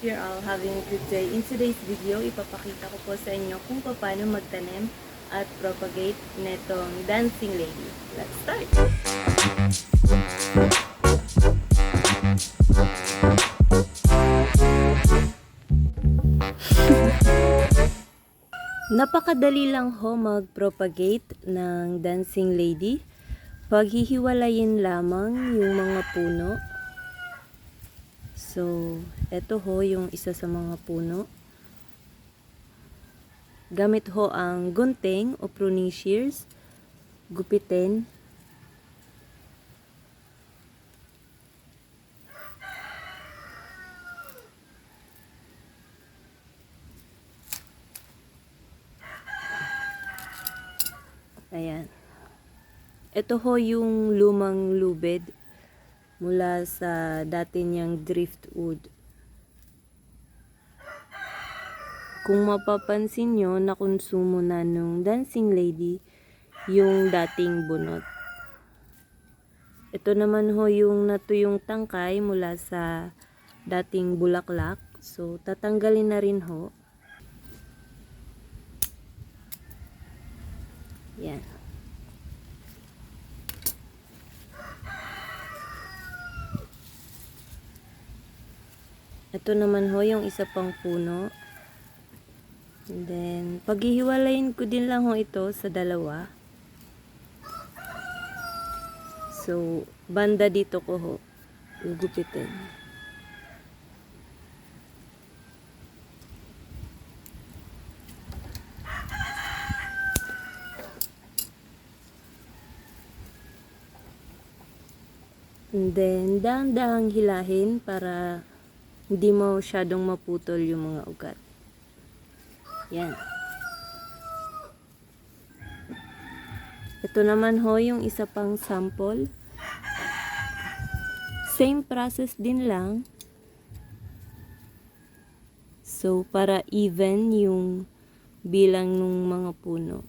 you're all having a good day. In today's video, ipapakita ko po sa inyo kung paano magtanim at propagate netong dancing lady. Let's start! Napakadali lang ho mag-propagate ng dancing lady. Paghihiwalayin lamang yung mga puno. So, eto ho yung isa sa mga puno. Gamit ho ang gunting o pruning shears. Gupitin. Ayan. Ito ho yung lumang lubid mula sa dati niyang driftwood. Kung mapapansin nyo, nakonsumo na nung dancing lady yung dating bunot. Ito naman ho yung natuyong tangkay mula sa dating bulaklak. So, tatanggalin na rin ho. Yan. Ito naman ho yung isa pang puno. And then, paghihiwalayin ko din lang ho ito sa dalawa. So, banda dito ko ho gugupitin. And then, dahan-dahang hilahin para hindi masyadong maputol yung mga ugat. Yan. Ito naman ho yung isa pang sample. Same process din lang. So, para even yung bilang ng mga puno.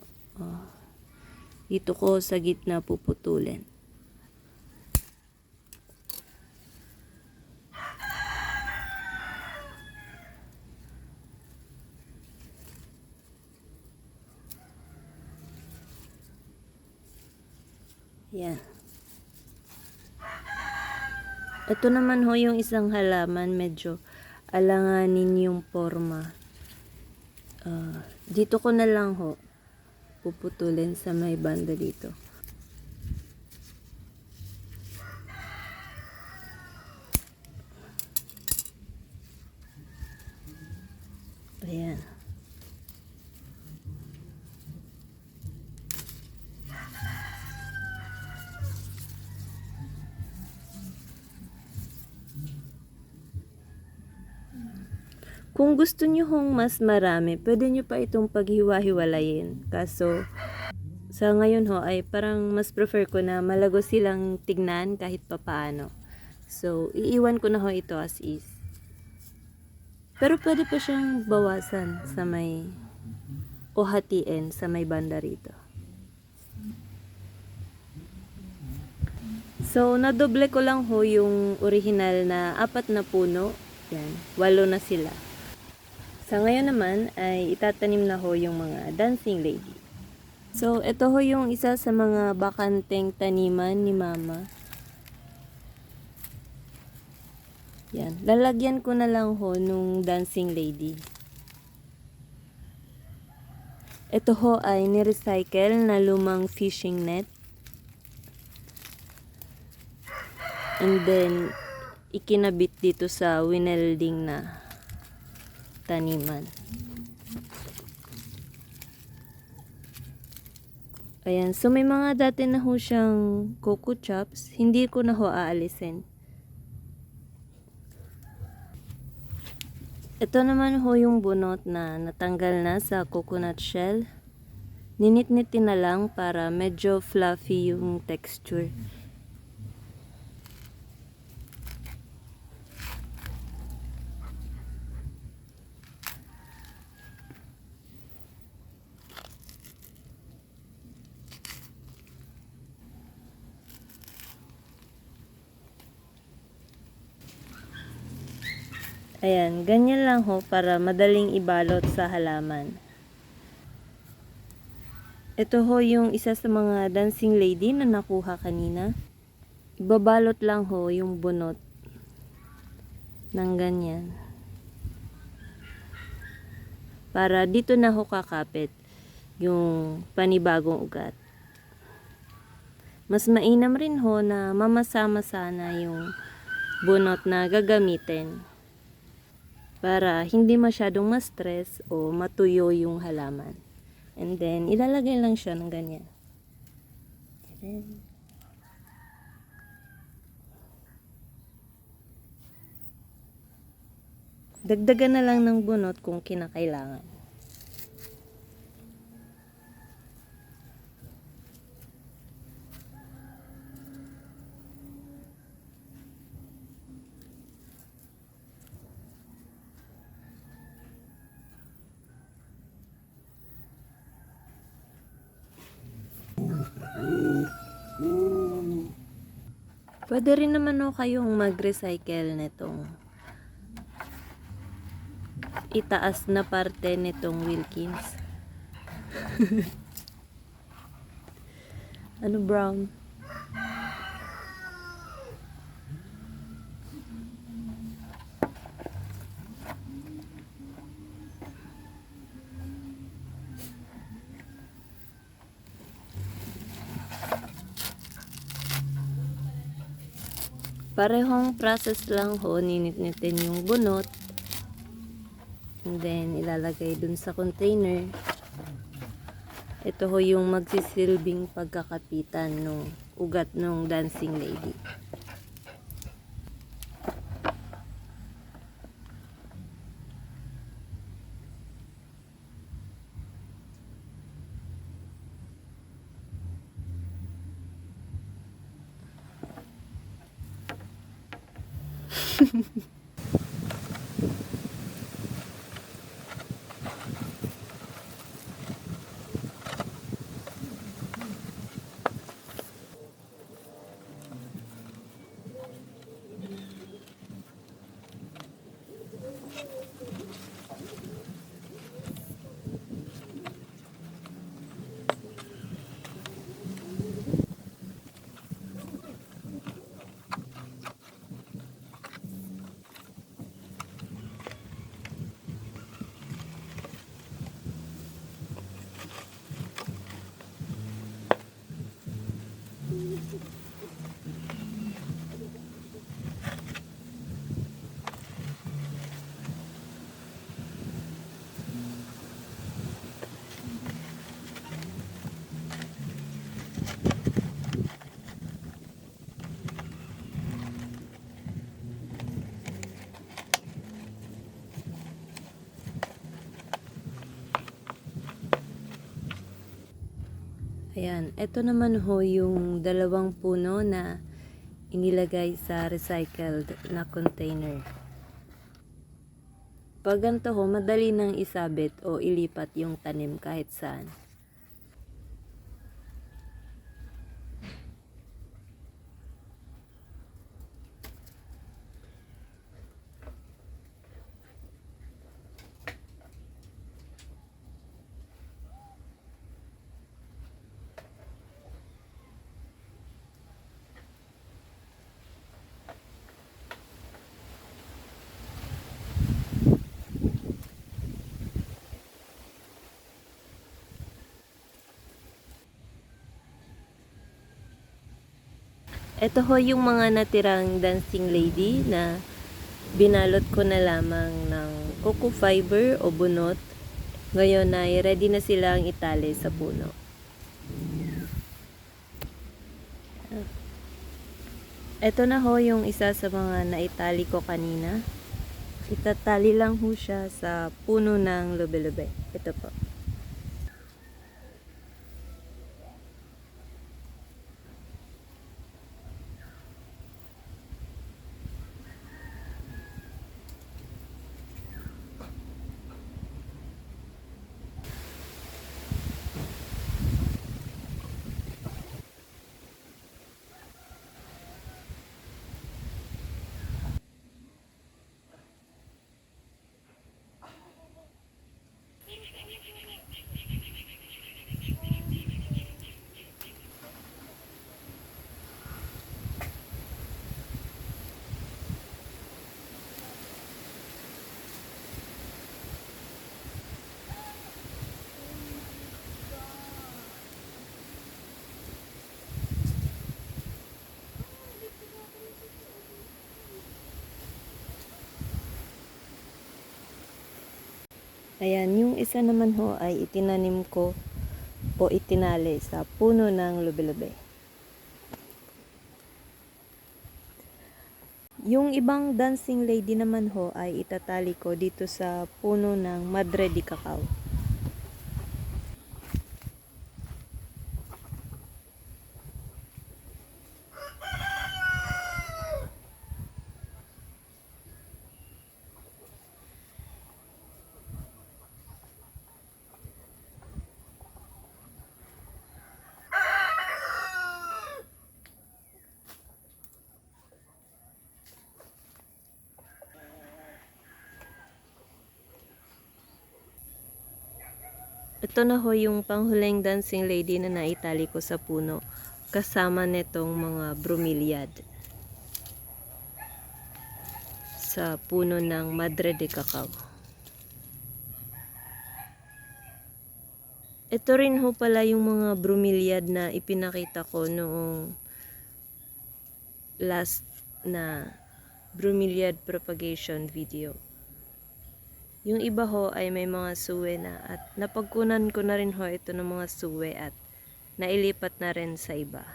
Dito ko sa gitna puputulin. Yan. Ito naman ho yung isang halaman, medyo alanganin yung forma. Dito ko na lang ho puputulin sa may banda dito. Ayan. Kung gusto nyo hong mas marami, pwede nyo pa itong paghiwa-hiwalayin. Kaso, sa ngayon ho ay parang mas prefer ko na malago silang tignan kahit papaano. So, iiwan ko na ho ito as is. Pero pwede pa siyang bawasan sa may o hatiin sa may banda rito. So, nadoble ko lang ho yung original na 4 na puno. Yan, 8 na sila. Sa ngayon naman ay itatanim na ho yung mga dancing lady. So, ito ho yung isa sa mga bakanteng taniman ni Mama. Yan, lalagyan ko na lang ho nung dancing lady. Ito ho ay ni-recycle na lumang fishing net. And then, ikinabit dito sa winelding na taniman. Ayan, so may mga dati na ho siyang coco chops, hindi ko na ho aalisin. Ito naman ho yung bunot na natanggal na sa coconut shell. Ninit-nitin na lang para medyo fluffy yung texture. Ayan, ganyan lang ho para madaling ibalot sa halaman. Ito ho yung isa sa mga dancing lady na nakuha kanina. Ibabalot lang ho yung bunot ng ganyan. Para dito na ho kakapit yung panibagong ugat. Mas mainam rin ho na mamasa-masa na yung bunot na gagamitin para hindi masyadong ma-stress o matuyo yung halaman. And then, ilalagay lang siya ng ganyan. Dagdagan na lang ng bunot kung kinakailangan. Pwede rin naman ho kayong mag-recycle nitong itaas na parte nitong Wilkins. Ano brown? Parehong process lang ho, ninit-nitin yung bunot. And then, ilalagay dun sa container. Ito ho yung magsisilbing pagkakapitan ng ugat ng dancing lady. Ayan, ito naman ho yung dalawang puno na inilagay sa recycled na container. Pag ganito ho, madali nang isabit o ilipat yung tanim kahit saan. Ito ho yung mga natirang dancing lady na binalot ko na lamang ng coco fiber o bunot. Ngayon ay ready na silang itali sa puno. Ito na ho yung isa sa mga naitali ko kanina. Itatali lang ho siya sa puno ng lube-lube. Ito po. Ayan, yung isa naman ho ay itinanim ko o itinali sa puno ng lube-lube. Yung ibang dancing lady naman ho ay itatali ko dito sa puno ng Madre de Cacao. Ito na ho yung panghuling dancing lady na naitali ko sa puno kasama netong mga bromeliad sa puno ng Madre de Cacao. Ito rin ho pala yung mga bromeliad na ipinakita ko noong last na bromeliad propagation video. Yung iba ho ay may mga suwe na at napagkunan ko na rin ho ito ng mga suwe at nailipat na rin sa iba.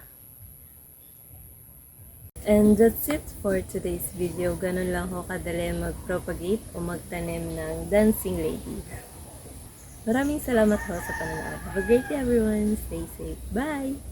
And that's it for today's video. Ganun lang ho kadali mag-propagate o magtanim ng dancing lady. Maraming salamat ho sa panonood. Have a great day everyone. Stay safe. Bye!